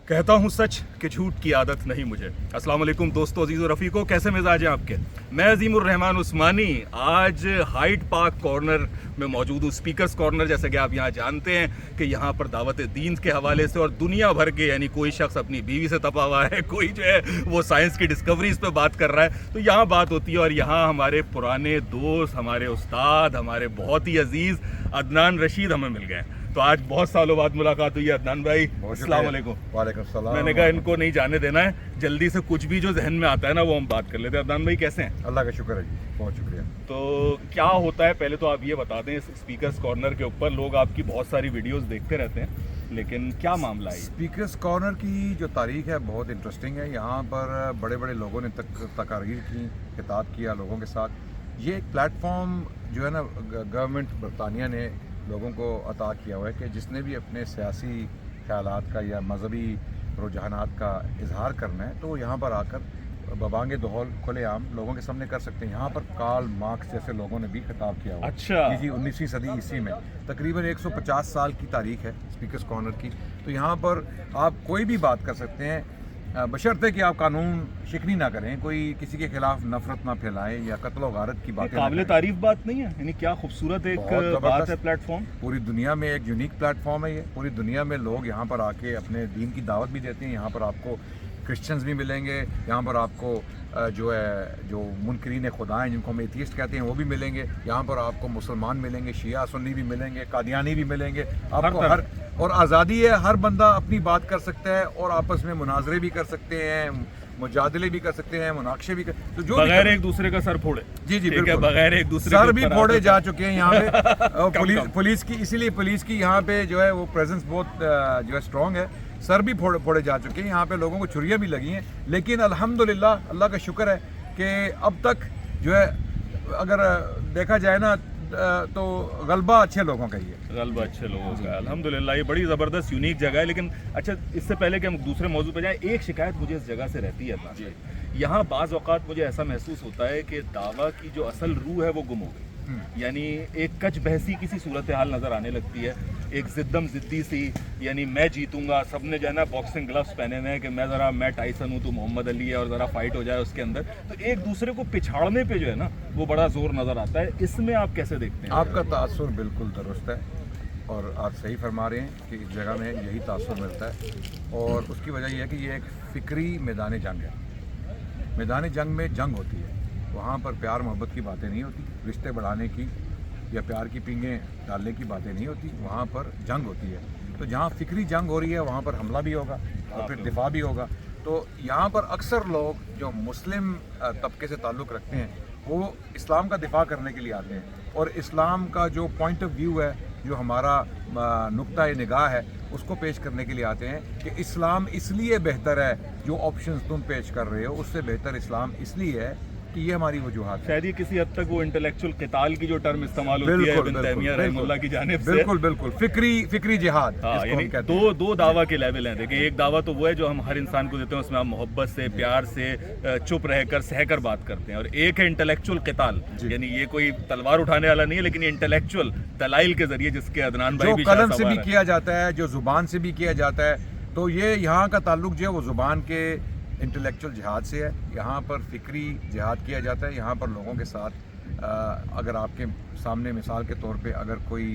कहता हूँ सच कि झूठ की आदत नहीं मुझे। अस्सलाम वालेकुम दोस्तों, अजीज़ और रफ़ीक़ों, कैसे मिजाज हैं आपके। मैं अज़ीमुर रहमान उस्मानी आज हाइड पार्क कॉर्नर में मौजूद हूँ, स्पीकर्स कॉर्नर, जैसे कि आप यहाँ जानते हैं कि यहाँ पर दावत दीन के हवाले से और दुनिया भर के, यानी कोई शख्स अपनी बीवी से तपा हुआ है, कोई जो है वो साइंस की डिस्कवरीज पे बात कर रहा है, तो यहाँ बात होती है। और यहाँ हमारे पुराने दोस्त, हमारे उस्ताद, हमारे बहुत ही अजीज़ अदनान रशीद हमें मिल गए। तो आज बहुत सालों बाद मुलाकात हुई है। अदनान भाई, अस्सलाम वालेकुम। वालेकुम सलाम। मैंने कहा इनको नहीं जाने देना है, जल्दी से कुछ भी जो जहन में आता है ना वो हम बात कर लेते हैं। अदनान भाई कैसे हैं? अल्लाह का शुक्र है जी, बहुत शुक्रिया। तो क्या होता है, पहले तो आप ये बता दें, स्पीकर्स कॉर्नर के ऊपर लोग आपकी बहुत सारी वीडियोस देखते रहते हैं, लेकिन क्या मामला है? स्पीकर्स कॉर्नर की जो तारीख है बहुत इंटरेस्टिंग है। यहाँ पर बड़े बड़े लोगों ने तकारीर की, खिताब किया लोगों के साथ। ये एक प्लेटफॉर्म जो है ना, गवर्नमेंट बरतानिया ने लोगों को अता किया हुआ है कि जिसने भी अपने सियासी ख्यालात का या मजहबी रुझानात का इजहार करना है तो वो यहाँ पर आकर बबांगे दहल खुलेआम लोगों के सामने कर सकते हैं। यहाँ पर कार्ल मार्क्स जैसे लोगों ने भी खिताब किया हुआ। अच्छा। इसी 19वीं सदी ईस्वी में तकरीबन 150 साल की तारीख है स्पीकर्स कॉर्नर की। तो यहाँ पर आप कोई भी बात कर सकते हैं, बशर्ते कि आप कानून शिकनी ना करें, कोई किसी के खिलाफ नफरत ना फैलाएं या कत्ल गारत की बातें। काबिल तारीफ बात नहीं है? यानी क्या खूबसूरत एक बात है प्लेटफॉर्म। पूरी दुनिया में एक यूनिक प्लेटफॉर्म है ये। पूरी दुनिया में लोग यहाँ पर आके अपने दीन की दावत भी देते हैं। यहाँ पर आपको क्रिश्चियंस भी मिलेंगे, यहाँ पर आपको जो मुनकरीन खुदा हैं, जिनको हम एथियस्ट कहते हैं, वो भी मिलेंगे। यहाँ पर आपको मुसलमान मिलेंगे, शिया सुन्नी भी मिलेंगे, कादियानी भी मिलेंगे। आपको हर और आज़ादी है, हर बंदा अपनी बात कर सकता है और आपस में मुनाजरे भी कर सकते हैं, मुजादले भी कर सकते हैं, मुनाकशे भी कर, तो जो बगैर एक दूसरे का सर फोड़े। जी जी बिल्कुल, बगैर एक दूसरे सर भी फोड़े जा चुके हैं यहाँ पे। पुलिस की, इसीलिए पुलिस की यहाँ पे जो है वो प्रेजेंस बहुत जो है स्ट्रॉन्ग है। सर भी फोड़े जा चुके हैं यहाँ पे, लोगों को छुरियाँ भी लगी हैं। लेकिन अल्हम्दुलिल्लाह, अल्लाह का शुक्र है कि अब तक जो है अगर देखा जाए ना तो गलबा अच्छे लोगों का ही है। गलबा अच्छे लोगों का, अल्हम्दुलिल्लाह। ये बड़ी ज़बरदस्त यूनिक जगह है। लेकिन अच्छा, इससे पहले कि हम दूसरे मौजू पे जाएं, एक शिकायत मुझे इस जगह से रहती है। यहाँ बाज़ औक़ात मुझे ऐसा महसूस होता है कि दावा की जो असल रूह है वो गुम हो गई। यानी एक कच बहसी किसी सूरत हाल नज़र आने लगती है, एक ज़िद्दम ज़िद्दी सी, यानी मैं जीतूंगा। सबने जो है ना बॉक्सिंग ग्लव्स पहने हुए हैं कि मैं टाइसन हूँ, तो मोहम्मद अली है, और ज़रा फाइट हो जाए उसके अंदर। तो एक दूसरे को पिछाड़ने पे जो है ना वो बड़ा जोर नज़र आता है। इसमें आप कैसे देखते हैं? आपका तासुर बिल्कुल दुरुस्त है और आप सही फरमा रहे हैं कि इस जगह में यही तासुर मिलता है। और उसकी वजह यह है कि ये एक फ़िक्री मैदान जंग है। मैदान जंग में जंग होती है, वहाँ पर प्यार मोहब्बत की बातें नहीं होती, रिश्ते बढ़ाने की या प्यार की पींगें डालने की बातें नहीं होती, वहाँ पर जंग होती है। तो जहाँ फ़िक्री जंग हो रही है वहाँ पर हमला भी होगा और फिर दिफा भी होगा। तो यहाँ पर अक्सर लोग जो मुस्लिम तबके से ताल्लुक़ रखते हैं वो इस्लाम का दिफा करने के लिए आते हैं, और इस्लाम का जो पॉइंट ऑफ व्यू है, जो हमारा नुक्ता निगाह है, उसको पेश करने के लिए आते हैं कि इस्लाम इसलिए बेहतर है, जो ऑप्शंस तुम पेश कर रहे हो उससे बेहतर इस्लाम इसलिए है कि ये हमारी वजूहात है। शायद ये किसी हद तक वो इंटेलेक्चुअल क़िताल की जो टर्म इस्तेमाल होती है इब्न तैमिया रहमतुल्लाह की जानिब से, बिल्कुल फिक्री जिहाद। हाँ, यानी दो दावा के लेवल हैं। देखिए, एक दावा तो वो है जो हम हर इंसान को देते हैं, उसमें हम मोहब्बत से, प्यार से, चुप रहकर, सहकर बात करते हैं। और एक है इंटेलेक्चुअल क़िताल, यानी ये कोई तलवार उठाने वाला नहीं है, लेकिन इंटेलेक्चुअल दलाइल के जरिए, जिसके अदनान भाई भी कलम से भी किया जाता है, जो जुबान से भी किया जाता है। तो ये यहाँ का ताल्लुक जो है वो जुबान के इंटेलेक्चुअल जिहाद से है। यहाँ पर फ़िक्री जिहाद किया जाता है। यहाँ पर लोगों के साथ अगर आपके सामने मिसाल के तौर पे अगर कोई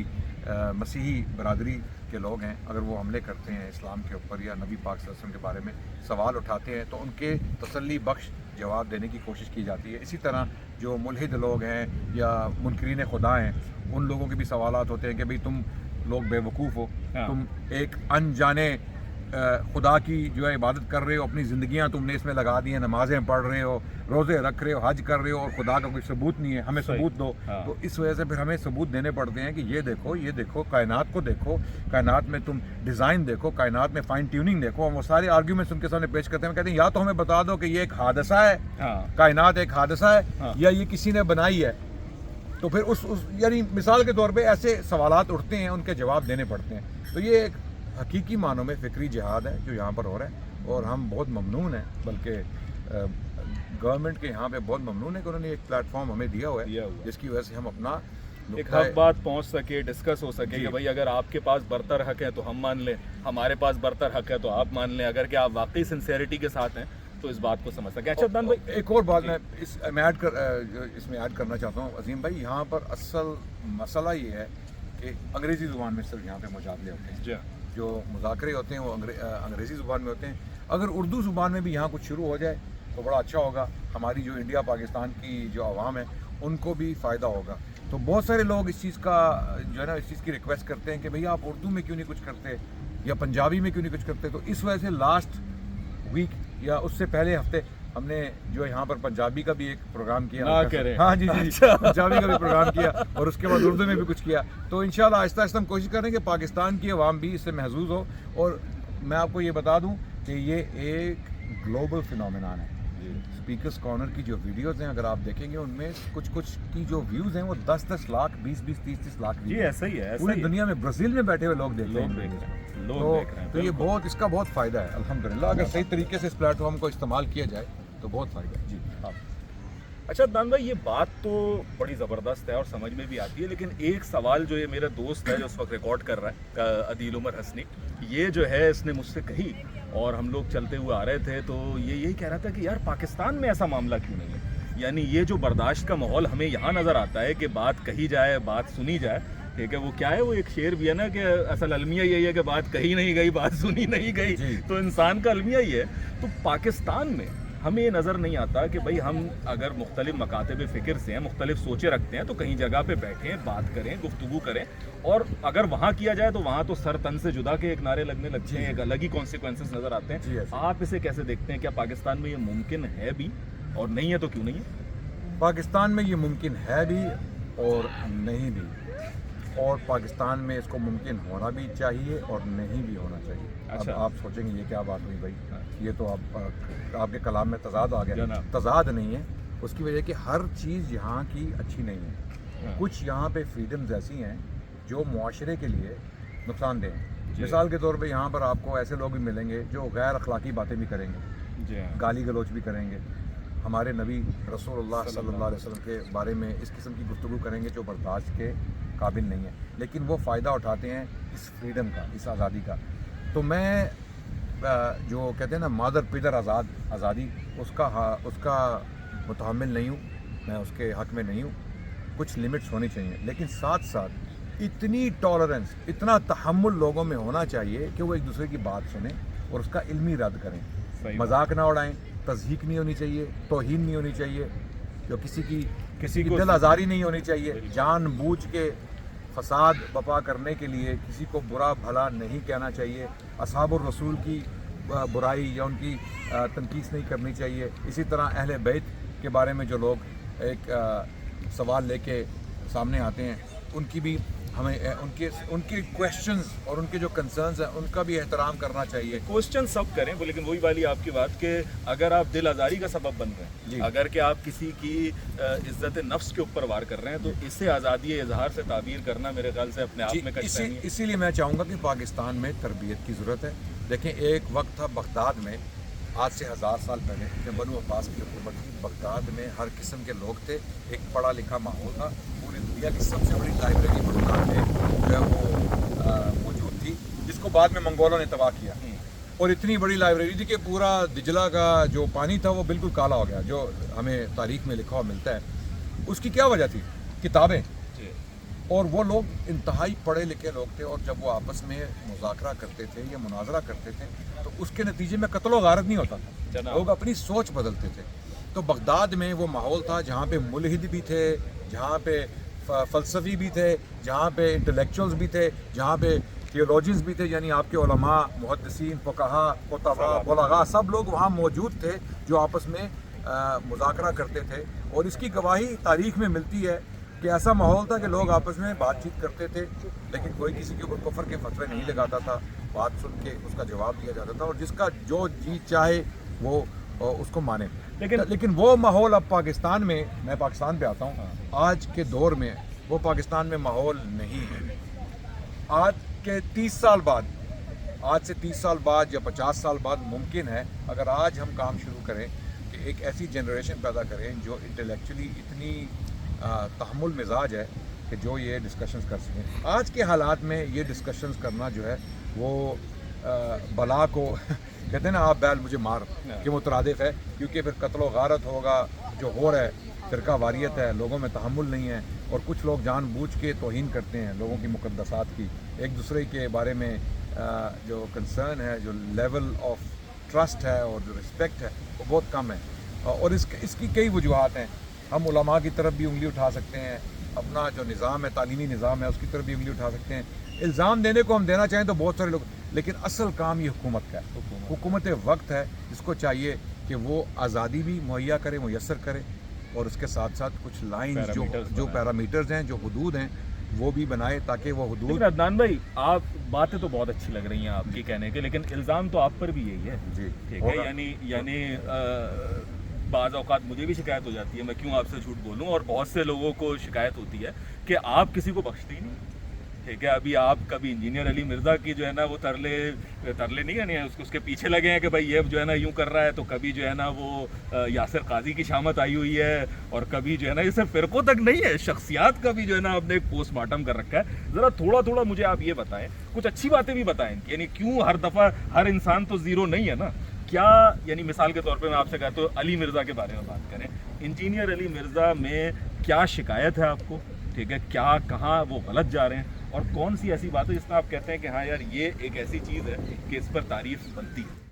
मसीही बरादरी के लोग हैं, अगर वो हमले करते हैं इस्लाम के ऊपर या नबी पाक सल्लल्लाहु अलैहि वसल्लम के बारे में सवाल उठाते हैं, तो उनके तसल्ली बख्श जवाब देने की कोशिश की जाती है। इसी तरह जो मुल्हिद लोग हैं या मुनकरीन खुदा हैं, उन लोगों के भी सवालात होते हैं कि भाई तुम लोग बेवकूफ़ हो, तुम एक अनजाने खुदा की जो है इबादत कर रहे हो, अपनी ज़िंदगियां तुमने इसमें लगा दी हैं, नमाज़ें पढ़ रहे हो, रोज़े रख रहे हो, हज कर रहे हो, और खुदा का कोई सबूत नहीं है, हमें सबूत दो। तो इस वजह से फिर हमें सबूत देने पड़ते हैं कि ये देखो कायनात को देखो, कायनात में तुम डिज़ाइन देखो, कायनात में फाइन ट्यूनिंग देखो। हम वो सारे आर्ग्यूमेंट्स उनके सामने पेश करते हैं, कहते हैं या तो हमें बता दो कि ये एक हादसा है, कायनात एक हादसा है, या ये किसी ने बनाई है। तो फिर उस यानी मिसाल के तौर पर ऐसे सवालात उठते हैं, उनके जवाब देने पड़ते हैं। तो ये एक हकीकी मानों में फ़िक्री जिहाद है जो यहाँ पर हो रहा है, और हम बहुत ममनून हैं, बल्कि गवर्नमेंट के यहाँ पे बहुत ममनून है कि उन्होंने एक प्लेटफॉर्म हमें दिया हुआ है, जिसकी वजह से हम अपना ایک नुक्ता हक बात पहुंच सके, डिस्कस हो सके जी। कि भाई अगर आपके पास बरतर हक है तो हम मान लें, हमारे पास बरतर हक है तो आप मान लें, अगर कि आप वाकई सिंसेरिटी के साथ हैं तो इस बात को समझ सकें। अच्छा अदनान भाई, एक और बात मैं इसमें ऐड करना चाहता हूँ अजीम भाई, यहाँ पर असल मसला ये है कि अंग्रेज़ी ज़ुबान में सिर्फ यहाँ पे मुजादले होते हैं, जी हाँ, जो मुज़ाकरे होते हैं वो अंग्रेज़ी ज़ुबान में होते हैं। अगर उर्दू ज़ुबान में भी यहाँ कुछ शुरू हो जाए तो बड़ा अच्छा होगा, हमारी जो इंडिया पाकिस्तान की जो आवाम है उनको भी फ़ायदा होगा। तो बहुत सारे लोग इस चीज़ का जो है ना, इस चीज़ की रिक्वेस्ट करते हैं कि भैया आप उर्दू में क्यों नहीं कुछ करते या पंजाबी में क्यों नहीं कुछ करते। तो इस वजह से लास्ट वीक या उससे पहले हफ्ते हमने जो यहाँ पर पंजाबी का भी एक प्रोग्राम किया। ना करें। हाँ जी जी, अच्छा। पंजाबी का भी प्रोग्राम किया और उसके बाद उर्दू में भी कुछ किया। तो इंशाल्लाह आहिस्ता आहिस्ता हम कोशिश करें कि पाकिस्तान की आवाम भी इससे महसूस हो। और मैं आपको ये बता दूं कि ये एक ग्लोबल फिनोमेनन है। स्पीकर्स कॉर्नर की जो वीडियोस हैं अगर आप देखेंगे उनमें कुछ कुछ की जो व्यूज़ हैं वो 10-10 लाख, 20-20, 30-30 लाख जी views हैं। ऐसा ही है, ऐसा पूरी ही है। दुनिया में, ब्राज़ील में बैठे हुए लोग देखते लोग हैं देख videos। रहे हैं, लोग तो देख रहे हैं, तो ये बिल्कुल। बहुत, इसका बहुत फ़ायदा है अल्हम्दुलिल्लाह। अगर सही तरीके से इस प्लेटफॉर्म को इस्तेमाल किया जाए तो बहुत फ़ायदा है। जी आप अच्छा अदनान भाई, ये बात तो बड़ी ज़बरदस्त है और समझ में भी आती है, लेकिन एक सवाल जो ये मेरा दोस्त है जो इस वक्त रिकॉर्ड कर रहा है, अदील उमर हसनी, ये जो है इसने मुझसे कही और हम लोग चलते हुए आ रहे थे तो ये यही कह रहा था कि यार पाकिस्तान में ऐसा मामला क्यों नहीं है। यानी ये जो बर्दाश्त का माहौल हमें यहाँ नज़र आता है कि बात कही जाए, बात सुनी जाए, ठीक है, वो क्या है, वो एक शेर भी है ना कि असल अलमिया यही है कि बात कही नहीं गई, बात सुनी नहीं गई, जी। तो इंसान का अलमिया ही है। तो पाकिस्तान में हमें ये नज़र नहीं आता कि भाई हम अगर मुख्तलिफ मकातब फ़िक्र से हैं, मुख्तलिफ सोचें रखते हैं तो कहीं जगह पे बैठें, बात करें, गुफ्तगू करें, और अगर वहाँ किया जाए तो वहाँ तो सर तन से जुदा के एक नारे लगने लगते हैं, एक अलग ही कॉन्सिक्वेंसेस नज़र आते जी, हैं। ऐसे। आप इसे कैसे देखते हैं, क्या पाकिस्तान में ये मुमकिन है भी, और नहीं है तो क्यों नहीं है? पाकिस्तान में ये मुमकिन है भी और नहीं भी, और पाकिस्तान में इसको मुमकिन होना भी चाहिए और नहीं भी होना चाहिए। अच्छा। अब आप सोचेंगे ये क्या बात हुई भाई, ये तो आपके कलाम में तजाद आ गया। जनाब। तजाद नहीं है, उसकी वजह कि हर चीज़ यहाँ की अच्छी नहीं है। हाँ। कुछ यहाँ पे फ्रीडम्स ऐसी हैं जो मुआशरे के लिए नुकसानदेह हैं। जी। मिसाल के तौर पे यहाँ पर आपको ऐसे लोग भी मिलेंगे जो गैर अखलाकी बातें भी करेंगे, जी हाँ, गाली गलौच भी करेंगे, हमारे नबी रसूलुल्लाह सल्लल्लाहु अलैहि वसल्लम के बारे में इस किस्म की गुफ्तगू करेंगे जो बर्दाश्त के काबिल नहीं है, लेकिन वो फ़ायदा उठाते हैं इस फ्रीडम का, इस आज़ादी का। तो मैं जो कहते हैं ना मादर पिदर आज़ादी, उसका मुतहम्मिल नहीं हूँ, मैं उसके हक़ में नहीं हूँ। कुछ लिमिट्स होनी चाहिए, लेकिन साथ साथ इतनी टॉलरेंस, इतना तहम्मुल लोगों में होना चाहिए कि वो एक दूसरे की बात सुने और उसका इल्मी रद्द करें। सही मजाक ना उड़ाएं, तज़हीक नहीं होनी चाहिए, तौहीन नहीं होनी चाहिए, जो किसी की को दिल आज़ारी नहीं होनी चाहिए, जानबूझ के फसाद बपा करने के लिए किसी को बुरा भला नहीं कहना चाहिए, असहाबुर रसूल की बुराई या उनकी तनकीस नहीं करनी चाहिए। इसी तरह अहले बैत के बारे में जो लोग एक सवाल लेके सामने आते हैं, उनकी भी हमें उनके क्वेश्चंस और उनके जो कंसर्न्स हैं उनका भी एहतराम करना चाहिए। क्वेश्चन सब करें, लेकिन वही वाली आपकी बात कि अगर आप दिल आज़ारी का सबब बन रहे जी। हैं, अगर कि आप किसी की इज्जत नफ्स के ऊपर वार कर रहे हैं, तो इसे आज़ादी इजहार से ताबीर करना मेरे ख्याल से अपने आप में कठिनाई है। इसीलिए मैं चाहूँगा कि पाकिस्तान में तरबियत की ज़रूरत है। देखें, एक वक्त था बगदाद में, आज से 1000 साल पहले, जब बनु अब्बास की हुकूमत थी, बगदाद में हर किस्म के लोग थे, एक पढ़ा लिखा माहौल था। पूरी दुनिया की सबसे बड़ी लाइब्रेरी बगदाद में जो है वो मौजूद थी, जिसको बाद में मंगोलों ने तबाह किया। और इतनी बड़ी लाइब्रेरी थी कि पूरा दिजला का जो पानी था वो बिल्कुल काला हो गया, जो हमें तारीख में लिखा हुआ मिलता है। उसकी क्या वजह थी? किताबें। और वो लोग इंतहाई पढ़े लिखे लोग थे, और जब वो आपस में मुज़ाकरा करते थे या मुनाजरा करते थे तो उसके नतीजे में कत्ल व गारत नहीं होता था, लोग अपनी सोच बदलते थे। तो बगदाद में वो माहौल था जहाँ पे मुल्हिद भी थे, जहाँ पे फ़लसफ़ी भी थे, जहाँ पे इंटेलेक्चुअल्स भी थे, जहाँ पे थियोलॉजियंस भी थे, यानी आपके उलमा, मुहद्दिसीन, फ़ुक़हा, कुतबा, बुलगा, सब लोग वहाँ मौजूद थे जो आपस में मुज़ाकरा करते थे। और इसकी गवाही तारीख़ में मिलती है कि ऐसा माहौल था कि लोग आपस में बातचीत करते थे, लेकिन कोई किसी के ऊपर कुफ्र के फतवे नहीं लगाता था, बात सुन के उसका जवाब दिया जाता था, और जिसका जो जी चाहे वो उसको माने। लेकिन वो माहौल अब पाकिस्तान में, मैं पाकिस्तान पे आता हूँ, आज के दौर में वो पाकिस्तान में माहौल नहीं है। आज के 30 साल बाद, आज से 30 साल बाद या 50 साल बाद मुमकिन है, अगर आज हम काम शुरू करें कि एक ऐसी जनरेशन पैदा करें जो इंटेलेक्चुअली इतनी तहम्मुल मिजाज है کہ جو یہ ڈسکشنز کر سکیں. آج کے حالات میں یہ ڈسکشنز کرنا جو ہے وہ بلا کو کہتے ہیں نا آپ بیل مجھے مار کہ مترادف ہے, کیونکہ پھر قتل و غارت ہوگا. جو ہو رہا ہے فرقہ واریت ہے, لوگوں میں تحمل نہیں ہے, اور کچھ لوگ جان بوجھ کے توہین کرتے ہیں لوگوں کی مقدسات کی. ایک دوسرے کے بارے میں جو کنسرن ہے, جو لیول آف ٹرسٹ ہے اور جو رسپیکٹ ہے وہ بہت کم ہے. اور اس کی کئی وجوہات ہیں. ہم علماء کی طرف بھی انگلی اٹھا سکتے ہیں, اپنا جو نظام ہے تعلیمی نظام ہے اس کی طرف بھی انگلی اٹھا سکتے ہیں. الزام دینے کو ہم دینا چاہیں تو بہت سارے لوگ, لیکن اصل کام یہ حکومت کا ہے. حکومت وقت ہے جس کو چاہیے کہ وہ آزادی بھی مہیا کرے, میسر کرے, اور اس کے ساتھ ساتھ کچھ لائنز جو پیرامیٹرز ہیں, جو حدود ہیں وہ بھی بنائے تاکہ وہ حدود. لیکن عدنان بھائی آپ باتیں تو بہت اچھی لگ رہی ہیں آپ کی کہنے کے, لیکن الزام تو آپ پر بھی یہی ہے. جی ٹھیک ہے, یعنی بعض اوقات مجھے بھی شکایت ہو جاتی ہے, میں کیوں آپ سے جھوٹ بولوں, اور بہت سے لوگوں کو شکایت ہوتی ہے کہ آپ کسی کو بخشتے ہی نہیں. ٹھیک ہے, ابھی آپ کبھی انجینئر علی مرزا کی جو ہے نا وہ ترلے نہیں ہے, اس کے پیچھے لگے ہیں کہ بھائی یہ جو ہے نا یوں کر رہا ہے, تو کبھی جو ہے نا وہ یاسر قاضی کی شامت آئی ہوئی ہے, اور کبھی جو ہے نا یہ صرف فرقوں تک نہیں ہے, شخصیات کا بھی جو ہے نا آپ نے ایک پوسٹ مارٹم کر رکھا ہے. ذرا تھوڑا مجھے آپ یہ بتائیں, کچھ اچھی باتیں بھی بتائیں, یعنی کیوں ہر دفعہ ہر انسان تو زیرو نہیں ہے نا. کیا یعنی مثال کے طور پہ میں آپ سے کہتا ہوں علی مرزا کے بارے میں بات کریں, انجینئر علی مرزا میں کیا شکایت ہے آپ کو؟ ٹھیک ہے, کیا کہاں وہ غلط جا رہے ہیں, اور کون سی ایسی بات ہے جس میں آپ کہتے ہیں کہ ہاں یار یہ ایک ایسی چیز ہے کہ اس پر تعریف بنتی ہے؟